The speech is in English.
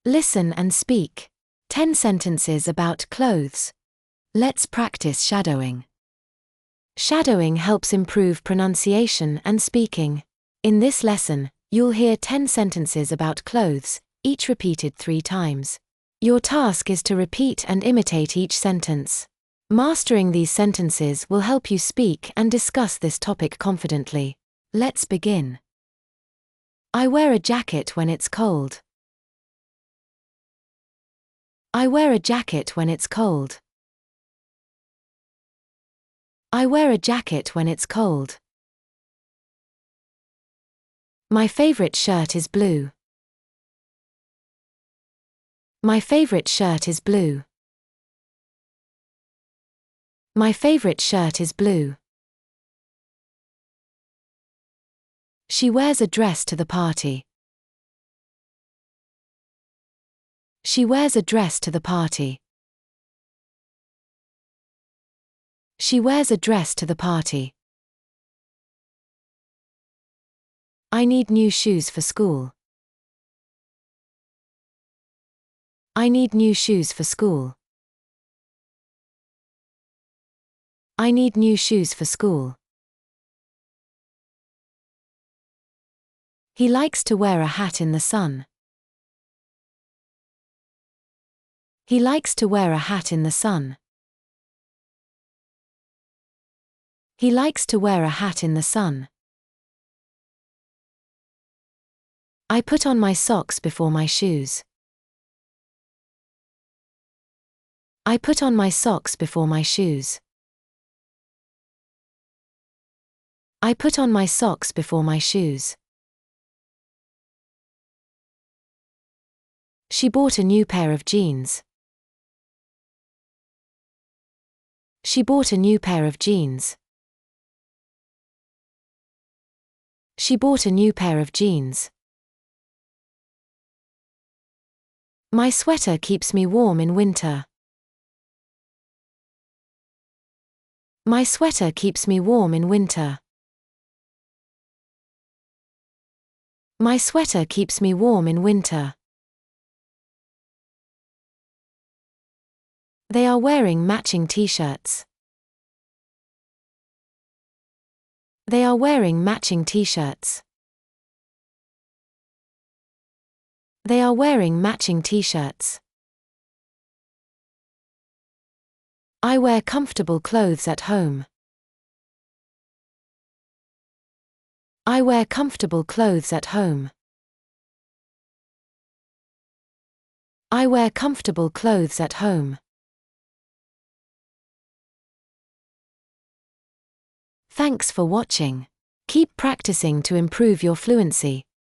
Listen and speak. 10 sentences about clothes. Let's practice shadowing. Shadowing helps improve pronunciation and speaking. In this lesson, you'll hear 10 sentences about clothes, each repeated 3 times. Your task is to repeat and imitate each sentence. Mastering these sentences will help you speak and discuss this topic confidently. Let's begin. I wear a jacket when it's cold. I wear a jacket when it's cold. I wear a jacket when it's cold. My favorite shirt is blue. My favorite shirt is blue. My favorite shirt is blue. She wears a dress to the party. She wears a dress to the party. She wears a dress to the party. I need new shoes for school. I need new shoes for school. I need new shoes for school. He likes to wear a hat in the sun. He likes to wear a hat in the sun. He likes to wear a hat in the sun. I put on my socks before my shoes. I put on my socks before my shoes. I put on my socks before my shoes. She bought a new pair of jeans. She bought a new pair of jeans. She bought a new pair of jeans. My sweater keeps me warm in winter. My sweater keeps me warm in winter. My sweater keeps me warm in winter. They are wearing matching t-shirts. They are wearing matching t-shirts. They are wearing matching t-shirts. I wear comfortable clothes at home. I wear comfortable clothes at home. I wear comfortable clothes at home. Thanks for watching. Keep practicing to improve your fluency.